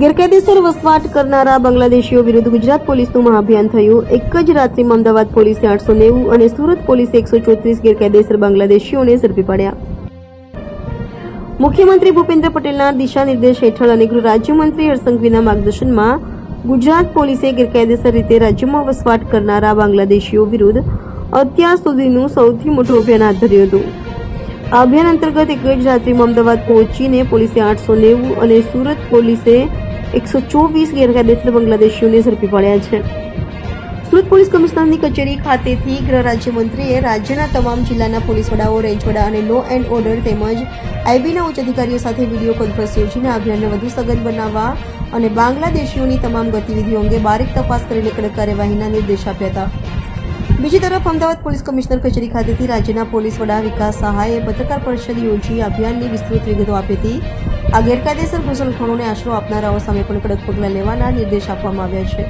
ગેરકાયદેસર વસવાટ કરનારા બાંગ્લાદેશીઓ વિરુદ્ધ ગુજરાત પોલીસનું મહાઅભિયાન થયું। એક જ રાત્રિમાં અમદાવાદ પોલીસે 890 અને સુરત પોલીસે 134 ગેરકાયદેસર બાંગ્લાદેશીઓને ઝડપી પાડ્યા। મુખ્યમંત્રી ભૂપેન્દ્ર પટેલના દિશા નિર્દેશ હેઠળ અને ગૃહ રાજ્યમંત્રી હર્ષસંઘવીના માર્ગદર્શનમાં ગુજરાત પોલીસે ગેરકાયદેસર રીતે રાજ્યમાં વસવાટ કરનારા બાંગ્લાદેશીઓ વિરુદ્ધ અત્યાર સુધીનું સૌથી મોટું અભિયાન હાથ ધર્યું હતું। આ અભિયાન અંતર્ગત એક જ રાત્રિમાં અમદાવાદ પહોંચીને પોલીસે 890 અને સુરત પોલીસે 124 ગેરકાયદેસર બાંગ્લાદેશીઓને ઝડપી પાડ્યા છે। સુરત પોલીસ કમિશનરની કચેરી ખાતેથી ગૃહ રાજ્યમંત્રીએ રાજ્યના તમામ જિલ્લાના પોલીસ વડાઓ, રેન્જ વડા અને લો એન્ડ ઓર્ડર તેમજ આઈબીના ઉચ્ચ અધિકારીઓ સાથે વિડીયો કોન્ફરન્સ યોજીને આ અભિયાનને વધુ સઘન બનાવવા અને બાંગ્લાદેશીઓની તમામ ગતિવિધિઓ અંગે બારીક તપાસ કરીને કડક કાર્યવાહીના નિર્દેશ આપ્યા હતા। બીજી તરફ અમદાવાદ પોલીસ કમિશનર કચેરી ખાતેથી રાજ્યના પોલીસ વડા વિકાસ સહાયે પત્રકાર પરિષદ યોજી અભિયાનની વિસ્તૃત વિગતો આપી હતી। આ ગેરકાયદેસર ઘૂસણખોરોને આશરો આપનારાઓ સામે પણ કડક પગલાં લેવાના નિર્દેશ આપવામાં આવ્યા છે।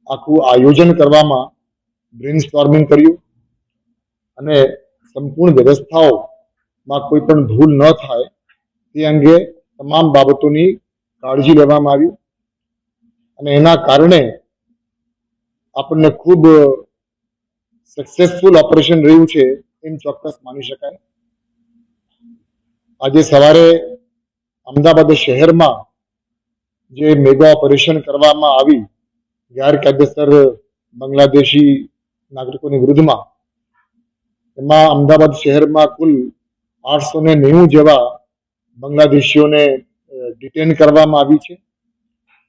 આખું આયોજન કરવામાં બ્રેઇનસ્ટોર્મિંગ કર્યું અને સંપૂર્ણ વ્યવસ્થાઓમાં કોઈ પણ ભૂલ ન થાય તે અંગે તમામ બાબતોની કાળજી લેવામાં આવી અને એના કારણે આપણને ખૂબ સક્સેસફુલ ઓપરેશન રહ્યું છે એમ ચોક્કસ માની શકાય। આજે સવારે અમદાવાદ શહેરમાં જે મેગા ઓપરેશન કરવામાં આવી ગેરકાયદેસર બાંગ્લાદેશી નાગરિકોની વિરુદ્ધમાં, એમાં અમદાવાદ શહેરમાં કુલ 890 જેવા બાંગ્લાદેશીઓને ડિટેન કરવામાં આવી છે,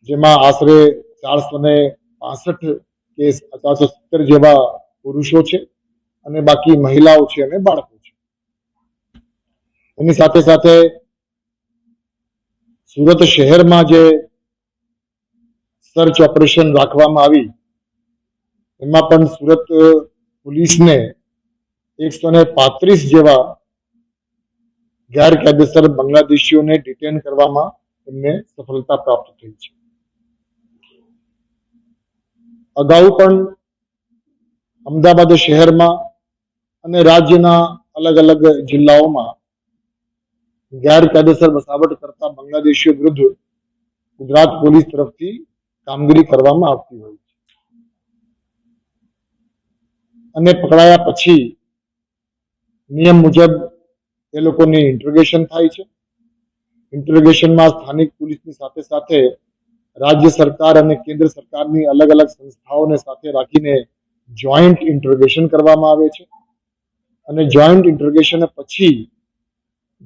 જેમાં આશરે 465 કેસ 470 જેવા પુરુષો છે અને બાકી મહિલાઓ છે અને બાળકો છે। એની સાથે સાથે સુરત શહેરમાં જે સર્ચ ઓપરેશન રાખવામાં આવી એમાં પણ સુરત પોલીસને 135 જેવા ગેરકાયદેસર બાંગ્લાદેશીઓને ડિટેન કરવામાં એમને સફળતા પ્રાપ્ત થઈ છે। અગાઉ પણ અમદાવાદ શહેરમાં અને રાજ્યના અલગ અલગ જિલ્લાઓમાં ગેરકાયદેસર વસાવટ કરતા બાંગ્લાદેશીઓ વિરુદ્ધ ગુજરાત પોલીસ તરફથી કામગીરી કરવામાં આવતી હોય છે અને પકડાયા પછી નિયમ મુજબ એ લોકોની ઇન્ટ્રોગેશન થાય છે। ઇન્ટ્રોગેશનમાં સ્થાનિક પોલીસની સાથે સાથે રાજ્ય સરકાર અને કેન્દ્ર સરકારની અલગ અલગ સંસ્થાઓને સાથે રાખીને જોઈન્ટ ઇન્ટ્રોગેશન કરવામાં આવે છે અને જોઈન્ટ ઇન્ટ્રોગેશન પછી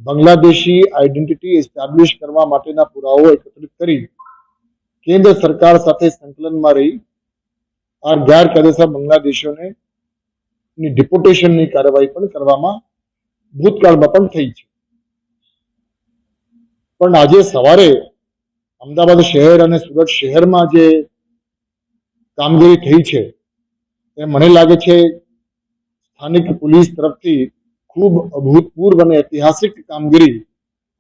બાંગ્લાદેશી આઈડેન્ટિટી એસ્ટાબ્લિશ કરવા માટેના પુરાવાઓ એકત્રિત કરી કેન્દ્ર સરકાર સાથે સંકલનમાં રહી આ ગેરકાયદેસર બાંગ્લાદેશીઓને ડિપોર્ટેશનની કાર્યવાહી પણ કરવામાં ભૂતકાળમાં પણ થઈ છે। પણ આજે સવારે અમદાવાદ શહેર અને સુરત શહેરમાં જે કામગીરી થઈ છે એ મને લાગે છે સ્થાનિક પોલીસ તરફથી ખૂબ અભૂતપૂર્વ અને ઐતિહાસિક કામગીરી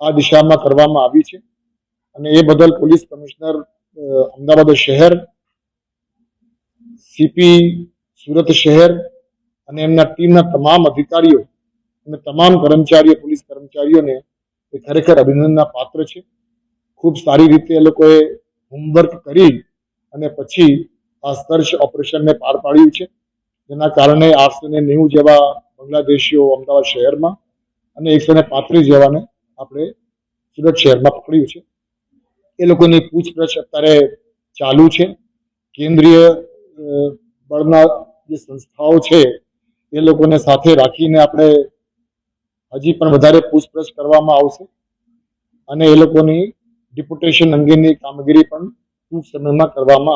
આ દિશામાં કરવામાં આવી છે અને એ બદલ પોલીસ કમિશનર અમદાવાદ શહેર, સીપી સુરત શહેર અને એમના ટીમના તમામ અધિકારીઓ અને તમામ કર્મચારીઓ, પોલીસ કર્મચારીઓને એ ખરેખર અભિનંદનના પાત્ર છે। ખૂબ સારી રીતે એ લોકોએ હોમવર્ક કરી અને પછી આ સર્ચ ઓપરેશનને પાર પાડ્યું છે, જેના કારણે 890 જેવા બાંગ્લાદેશીઓ અમદાવાદ શહેરમાં અને 135 જેવાને આપણે સુરત શહેરમાં પકડ્યું છે। એ લોકોની પૂછપરછ અત્યારે ચાલુ છે। કેન્દ્રીય બળના જે સંસ્થાઓ છે એ લોકોને સાથે રાખીને આપણે હજી પણ વધારે પૂછપરછ કરવામાં આવશે અને એ લોકોની ડિપોર્ટેશન અંગેની કામગીરી પણ ટૂંક સમયમાં કરવામાં આવશે।